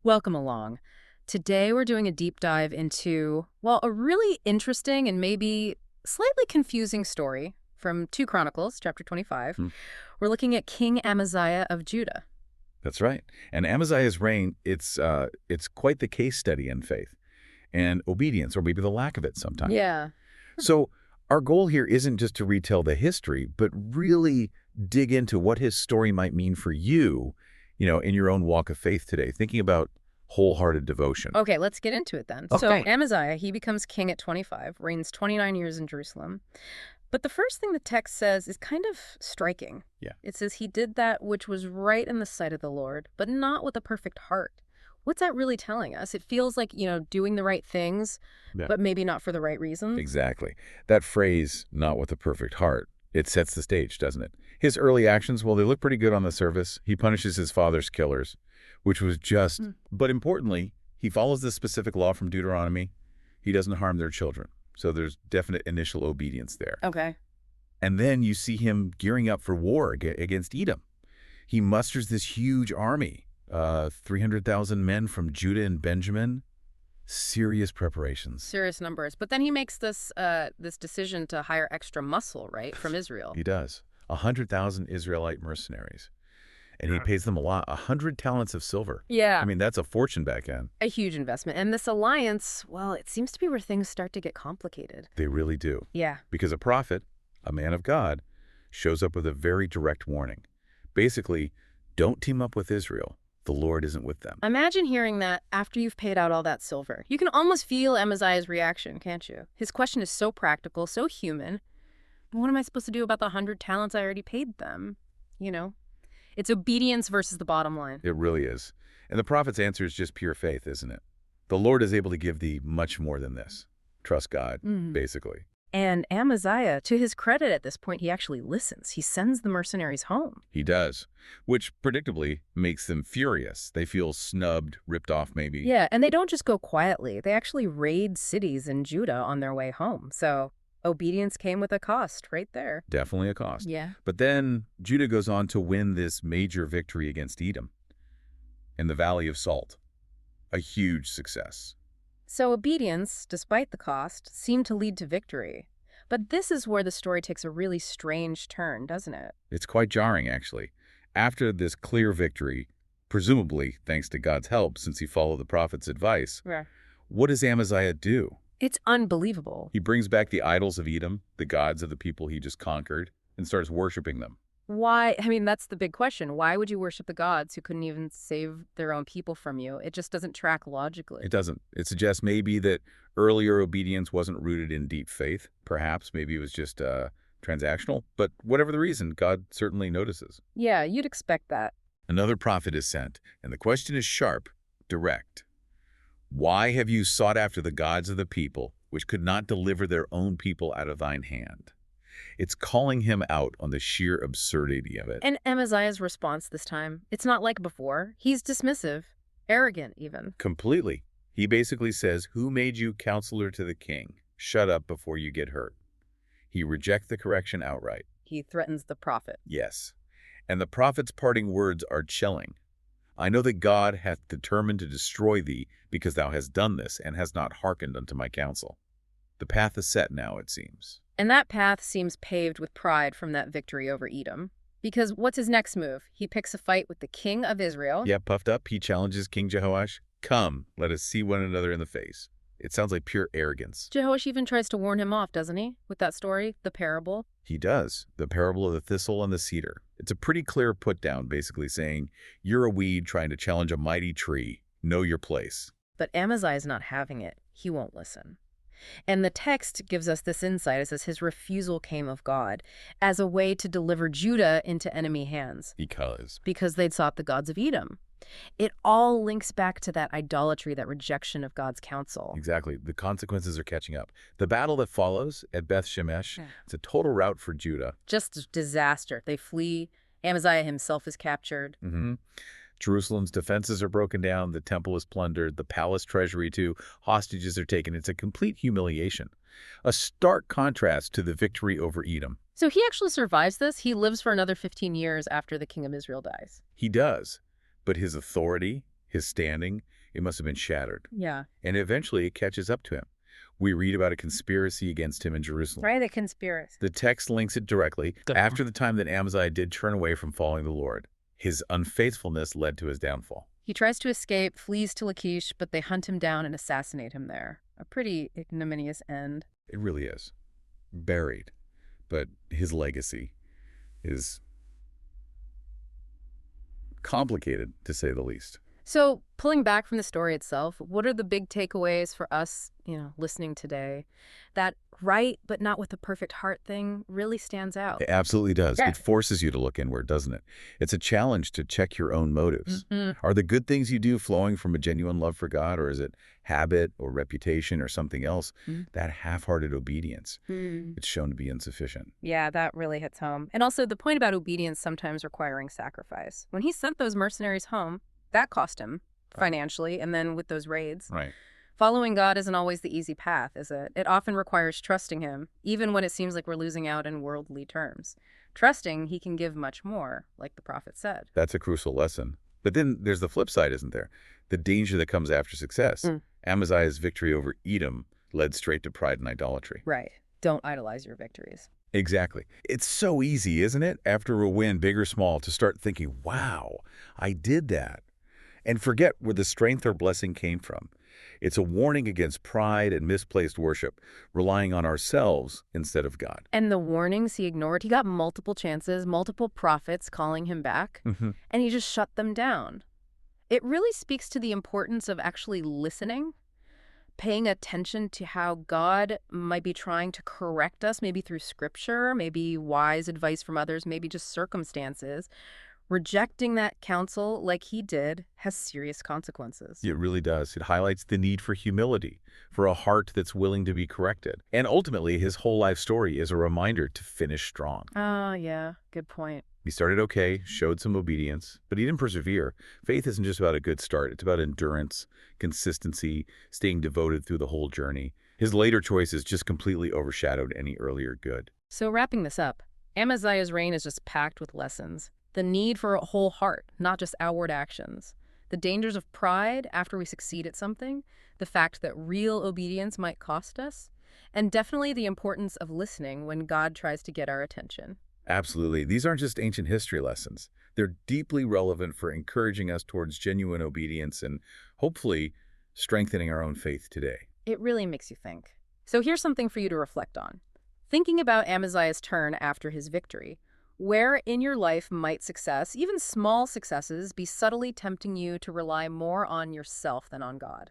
Welcome along. Today we're doing a deep dive into, well, a really interesting and maybe slightly confusing story from 2 Chronicles, chapter 25. Hmm. We're looking at King Amaziah of Judah. That's right. And Amaziah's reign, it's quite the case study in faith and obedience, or maybe the lack of it sometimes. Yeah. So our goal here isn't just to retell the history, but really dig into what his story might mean for you, in your own walk of faith today, thinking about wholehearted devotion. Okay, let's get into it then. So Okay. Amaziah, he becomes king at 25, reigns 29 years in Jerusalem. But the first thing the text says is kind of striking. Yeah. It says he did that which was right in the sight of the Lord, but not with a perfect heart. What's that really telling us? It feels like, doing the right things, Yeah. but maybe not for the right reasons. Exactly. That phrase, not with a perfect heart, it sets the stage, doesn't it? His early actions, well, they look pretty good on the surface. He punishes his father's killers, which was just, but importantly, he follows the specific law from Deuteronomy. He doesn't harm their children. So there's definite initial obedience there. Okay. And then you see him gearing up for war against Edom. He musters this huge army, 300,000 men from Judah and Benjamin. Serious preparations. Serious numbers. But then he makes this decision to hire extra muscle, right, from Israel. He does. 100,000 Israelite mercenaries. And he pays them a lot, 100 talents of silver. Yeah. I mean, that's a fortune back then. A huge investment. And this alliance, well, it seems to be where things start to get complicated. They really do. Yeah. Because a prophet, a man of God, shows up with a very direct warning. Basically, don't team up with Israel. The Lord isn't with them. Imagine hearing that after you've paid out all that silver. You can almost feel Amaziah's reaction, can't you? His question is so practical, so human. What am I supposed to do about the 100 talents I already paid them? It's obedience versus the bottom line. It really is. And the prophet's answer is just pure faith, isn't it? The Lord is able to give thee much more than this. Trust God, basically. And Amaziah, to his credit at this point, he actually listens. He sends the mercenaries home. He does, which predictably makes them furious. They feel snubbed, ripped off maybe. Yeah, and they don't just go quietly. They actually raid cities in Judah on their way home. So obedience came with a cost right there. Definitely a cost. Yeah. But then Judah goes on to win this major victory against Edom in the Valley of Salt. A huge success. So obedience, despite the cost, seemed to lead to victory. But this is where the story takes a really strange turn, doesn't it? It's quite jarring, actually. After this clear victory, presumably thanks to God's help since he followed the prophet's advice, Yeah. what does Amaziah do? It's unbelievable. He brings back the idols of Edom, the gods of the people he just conquered, and starts worshiping them. Why? I mean, that's the big question. Why would you worship the gods who couldn't even save their own people from you? It just doesn't track logically. It doesn't. It suggests maybe that earlier obedience wasn't rooted in deep faith. Perhaps, maybe it was just transactional. But whatever the reason, God certainly notices. Yeah, you'd expect that. Another prophet is sent, and the question is sharp, direct. Why have you sought after the gods of the people, which could not deliver their own people out of thine hand? It's calling him out on the sheer absurdity of it. And Amaziah's response this time, it's not like before. He's dismissive, arrogant even. Completely. He basically says, who made you counselor to the king? Shut up before you get hurt. He rejects the correction outright. He threatens the prophet. Yes. And the prophet's parting words are chilling. I know that God hath determined to destroy thee because thou hast done this and hast not hearkened unto my counsel. The path is set now, it seems. And that path seems paved with pride from that victory over Edom. Because what's his next move? He picks a fight with the king of Israel. Yeah, puffed up, he challenges King Jehoash. Come, let us see one another in the face. It sounds like pure arrogance. Jehoash even tries to warn him off, doesn't he? With that story, the parable. He does. The parable of the thistle and the cedar. It's a pretty clear put down, basically saying, you're a weed trying to challenge a mighty tree. Know your place. But Amaziah is not having it. He won't listen. And the text gives us this insight. It says his refusal came of God as a way to deliver Judah into enemy hands. Because they'd sought the gods of Edom. It all links back to that idolatry, that rejection of God's counsel. Exactly. The consequences are catching up. The battle that follows at Beth Shemesh, it's a total rout for Judah. Just disaster. They flee. Amaziah himself is captured. Jerusalem's defenses are broken down, the temple is plundered, the palace treasury too, hostages are taken. It's a complete humiliation. A stark contrast to the victory over Edom. So he actually survives this. He lives for another 15 years after the king of Israel dies. He does, but his authority, His standing, it must have been shattered. Yeah. And eventually it catches up to him. We read about a conspiracy against him in Jerusalem. Right, a conspiracy. The text links it directly after the time that Amaziah did turn away from following the Lord. His unfaithfulness led to his downfall. He tries to escape, flees to Lachish, but they hunt him down and assassinate him there. A pretty ignominious end. It really is. Buried. But his legacy is complicated, to say the least. So, pulling back from the story itself, what are the big takeaways for us, listening today? That right, but not with a perfect heart thing really stands out. It absolutely does. Yeah. It forces you to look inward, doesn't it? It's a challenge to check your own motives. Are the good things you do flowing from a genuine love for God, or is it habit or reputation or something else? That half-hearted obedience, it's shown to be insufficient. Yeah, that really hits home. And also the point about obedience sometimes requiring sacrifice. When he sent those mercenaries home, that cost him financially, and then with those raids. Right. Following God isn't always the easy path, is it? It often requires trusting him, even when it seems like we're losing out in worldly terms. Trusting he can give much more, like the prophet said. That's a crucial lesson. But then there's the flip side, isn't there? The danger that comes after success. Amaziah's victory over Edom led straight to pride and idolatry. Right. Don't idolize your victories. Exactly. It's so easy, isn't it, after a win, big or small, to start thinking, wow, I did that, and forget where the strength or blessing came from. It's a warning against pride and misplaced worship, relying on ourselves instead of God. And the warnings he ignored, he got multiple chances, multiple prophets calling him back, and he just shut them down. It really speaks to the importance of actually listening, paying attention to how God might be trying to correct us, maybe through scripture, maybe wise advice from others, maybe just circumstances. Rejecting that counsel like he did has serious consequences. It really does. It highlights the need for humility, for a heart that's willing to be corrected. And ultimately, his whole life story is a reminder to finish strong. Oh, yeah. Good point. He started okay, showed some obedience, but he didn't persevere. Faith isn't just about a good start. It's about endurance, consistency, staying devoted through the whole journey. His later choices just completely overshadowed any earlier good. So wrapping this up, Amaziah's reign is just packed with lessons. The need for a whole heart, not just outward actions. The dangers of pride after we succeed at something. The fact that real obedience might cost us. And definitely the importance of listening when God tries to get our attention. Absolutely. These aren't just ancient history lessons. They're deeply relevant for encouraging us towards genuine obedience and hopefully strengthening our own faith today. It really makes you think. So here's something for you to reflect on. Thinking about Amaziah's turn after his victory, where in your life might success, even small successes, be subtly tempting you to rely more on yourself than on God?